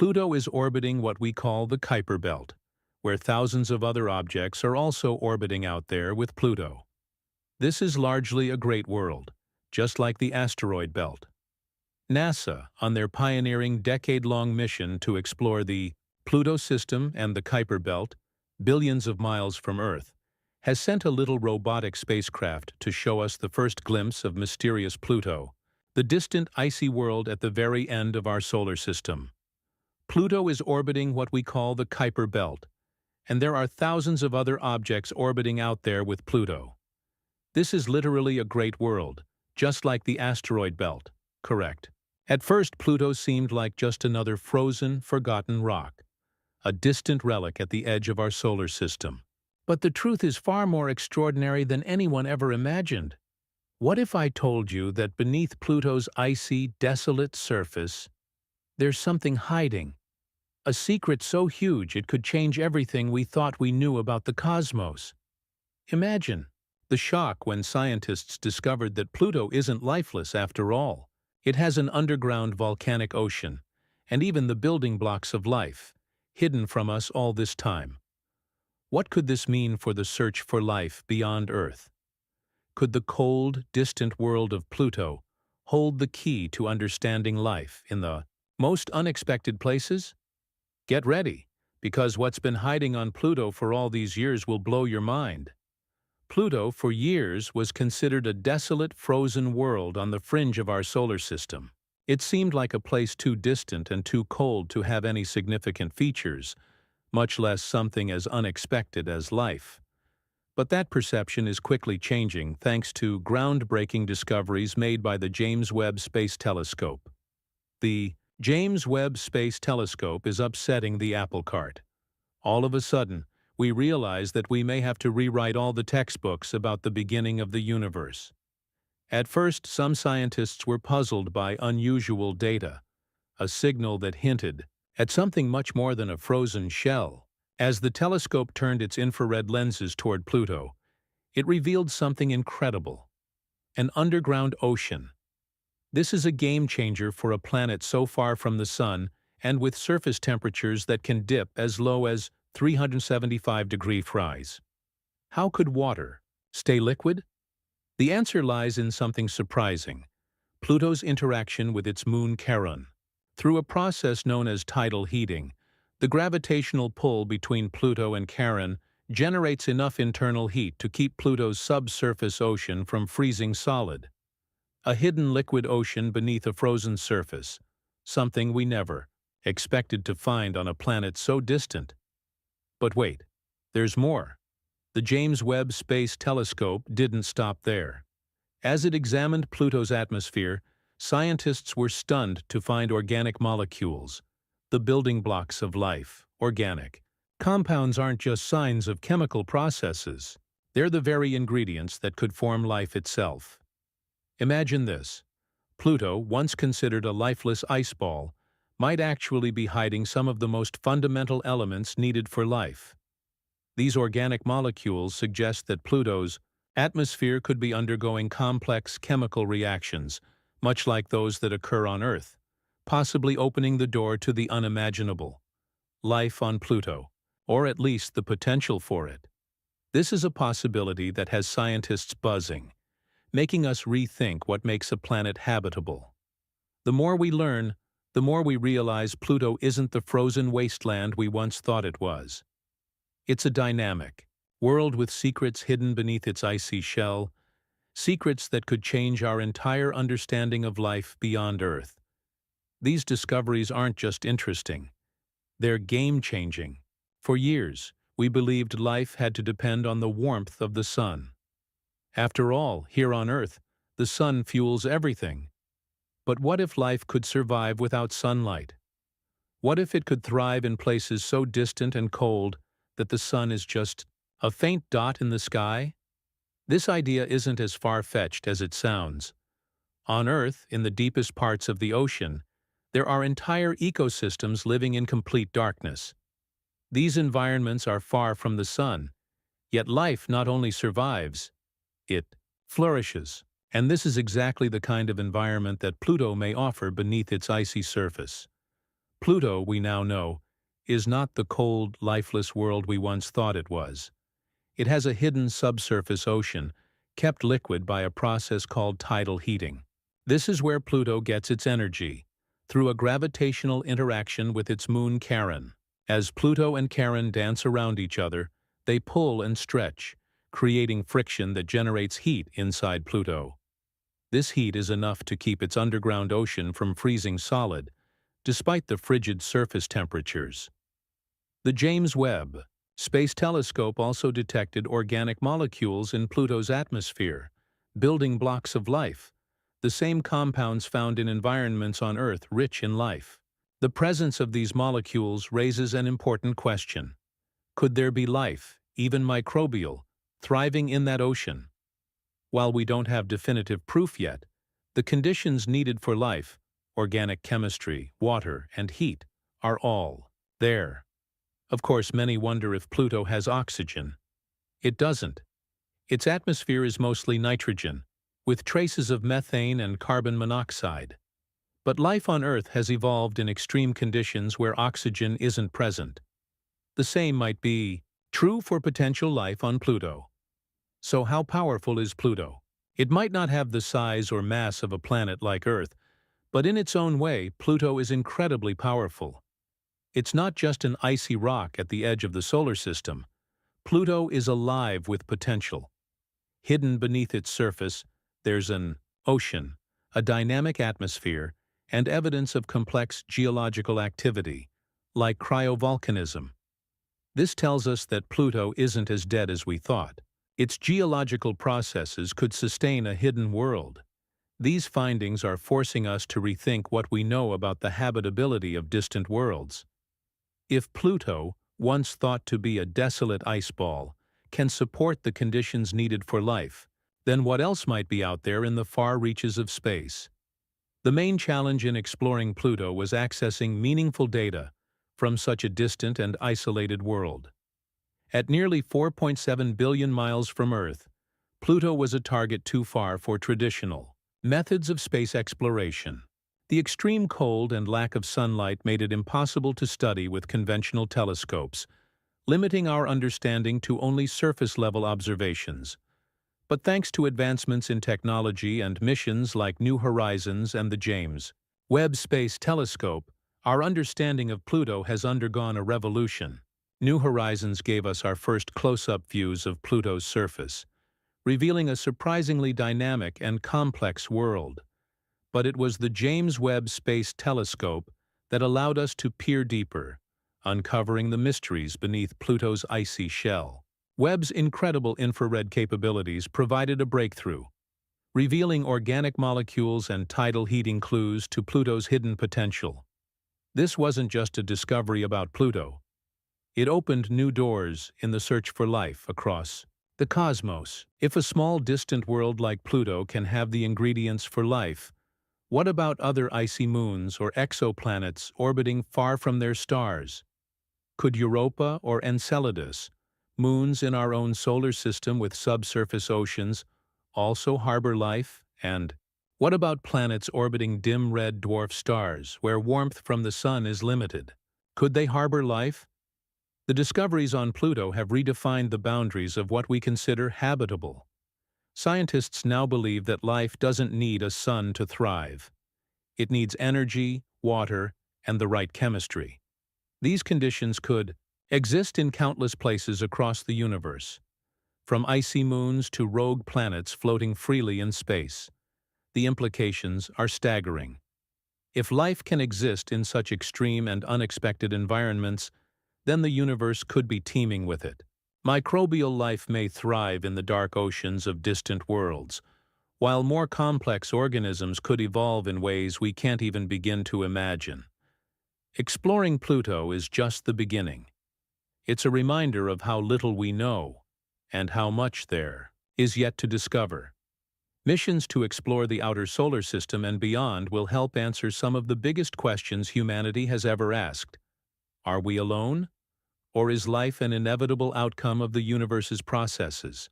Pluto is orbiting what we call the Kuiper Belt, where thousands of other objects are also orbiting out there with Pluto. This is largely a great world, just like the asteroid belt. NASA, on their pioneering decade-long mission to explore the Pluto system and the Kuiper Belt, billions of miles from Earth, has sent a little robotic spacecraft to show us the first glimpse of mysterious Pluto, the distant icy world at the very end of our solar system. Pluto is orbiting what we call the Kuiper Belt, and there are thousands of other objects orbiting out there with Pluto. This is literally a great world, just like the asteroid belt, correct? At first, Pluto seemed like just another frozen, forgotten rock, a distant relic at the edge of our solar system. But the truth is far more extraordinary than anyone ever imagined. What if I told you that beneath Pluto's icy, desolate surface, there's something hiding? A secret so huge it could change everything we thought we knew about the cosmos. Imagine the shock when scientists discovered that Pluto isn't lifeless after all. It has an underground volcanic ocean, and even the building blocks of life, hidden from us all this time. What could this mean for the search for life beyond Earth? Could the cold, distant world of Pluto hold the key to understanding life in the most unexpected places? Get ready, because what's been hiding on Pluto for all these years will blow your mind. Pluto, for years, was considered a desolate, frozen world on the fringe of our solar system. It seemed like a place too distant and too cold to have any significant features, much less something as unexpected as life. But that perception is quickly changing thanks to groundbreaking discoveries made by the James Webb Space Telescope. The James Webb Space Telescope is upsetting the apple cart. All of a sudden, we realize that we may have to rewrite all the textbooks about the beginning of the universe. At first, some scientists were puzzled by unusual data, a signal that hinted at something much more than a frozen shell. As the telescope turned its infrared lenses toward Pluto, it revealed something incredible: an underground ocean. This is a game-changer for a planet so far from the Sun and with surface temperatures that can dip as low as 375 degrees. How could water stay liquid? The answer lies in something surprising: Pluto's interaction with its moon Charon. Through a process known as tidal heating, the gravitational pull between Pluto and Charon generates enough internal heat to keep Pluto's subsurface ocean from freezing solid. A hidden liquid ocean beneath a frozen surface, something we never expected to find on a planet so distant. But wait, there's more. The James Webb Space Telescope didn't stop there. As it examined Pluto's atmosphere, scientists were stunned to find organic molecules, the building blocks of life. Organic compounds aren't just signs of chemical processes. They're the very ingredients that could form life itself. Imagine this: Pluto, once considered a lifeless ice ball, might actually be hiding some of the most fundamental elements needed for life. These organic molecules suggest that Pluto's atmosphere could be undergoing complex chemical reactions, much like those that occur on Earth, possibly opening the door to the unimaginable: life on Pluto, or at least the potential for it. This is a possibility that has scientists buzzing, making us rethink what makes a planet habitable. The more we learn, the more we realize Pluto isn't the frozen wasteland we once thought it was. It's a dynamic world with secrets hidden beneath its icy shell, secrets that could change our entire understanding of life beyond Earth. These discoveries aren't just interesting, they're game-changing. For years, we believed life had to depend on the warmth of the sun. After all, here on Earth, the sun fuels everything. But what if life could survive without sunlight? What if it could thrive in places so distant and cold that the sun is just a faint dot in the sky? This idea isn't as far-fetched as it sounds. On Earth, in the deepest parts of the ocean, there are entire ecosystems living in complete darkness. These environments are far from the sun, yet life not only survives, it flourishes. And this is exactly the kind of environment that Pluto may offer beneath its icy surface. Pluto, we now know, is not the cold, lifeless world we once thought it was. It has a hidden subsurface ocean, kept liquid by a process called tidal heating. This is where Pluto gets its energy, through a gravitational interaction with its moon Charon. As Pluto and Charon dance around each other, they pull and stretch, creating friction that generates heat inside Pluto. This heat is enough to keep its underground ocean from freezing solid, despite the frigid surface temperatures. The James Webb Space Telescope also detected organic molecules in Pluto's atmosphere, building blocks of life, the same compounds found in environments on Earth rich in life. The presence of these molecules raises an important question. Could there be life, even microbial, thriving in that ocean? While we don't have definitive proof yet, the conditions needed for life, organic chemistry, water, and heat, are all there. Of course, many wonder if Pluto has oxygen. It doesn't. Its atmosphere is mostly nitrogen, with traces of methane and carbon monoxide. But life on Earth has evolved in extreme conditions where oxygen isn't present. The same might be true for potential life on Pluto. So how powerful is Pluto? It might not have the size or mass of a planet like Earth, but in its own way, Pluto is incredibly powerful. It's not just an icy rock at the edge of the solar system. Pluto is alive with potential. Hidden beneath its surface, there's an ocean, a dynamic atmosphere, and evidence of complex geological activity, like cryovolcanism. This tells us that Pluto isn't as dead as we thought. Its geological processes could sustain a hidden world. These findings are forcing us to rethink what we know about the habitability of distant worlds. If Pluto, once thought to be a desolate ice ball, can support the conditions needed for life, then what else might be out there in the far reaches of space? The main challenge in exploring Pluto was accessing meaningful data from such a distant and isolated world. At nearly 4.7 billion miles from Earth, Pluto was a target too far for traditional methods of space exploration. The extreme cold and lack of sunlight made it impossible to study with conventional telescopes, limiting our understanding to only surface-level observations. But thanks to advancements in technology and missions like New Horizons and the James Webb Space Telescope, our understanding of Pluto has undergone a revolution. New Horizons gave us our first close-up views of Pluto's surface, revealing a surprisingly dynamic and complex world. But it was the James Webb Space Telescope that allowed us to peer deeper, uncovering the mysteries beneath Pluto's icy shell. Webb's incredible infrared capabilities provided a breakthrough, revealing organic molecules and tidal heating clues to Pluto's hidden potential. This wasn't just a discovery about Pluto. It opened new doors in the search for life across the cosmos. If a small distant world like Pluto can have the ingredients for life, what about other icy moons or exoplanets orbiting far from their stars? Could Europa or Enceladus, moons in our own solar system with subsurface oceans, also harbor life? And what about planets orbiting dim red dwarf stars, where warmth from the sun is limited? Could they harbor life? The discoveries on Pluto have redefined the boundaries of what we consider habitable. Scientists now believe that life doesn't need a sun to thrive. It needs energy, water, and the right chemistry. These conditions could exist in countless places across the universe, from icy moons to rogue planets floating freely in space. The implications are staggering. If life can exist in such extreme and unexpected environments, then the universe could be teeming with it. Microbial life may thrive in the dark oceans of distant worlds, while more complex organisms could evolve in ways we can't even begin to imagine. Exploring Pluto is just the beginning. It's a reminder of how little we know, and how much there is yet to discover. Missions to explore the outer solar system and beyond will help answer some of the biggest questions humanity has ever asked. Are we alone? Or is life an inevitable outcome of the universe's processes?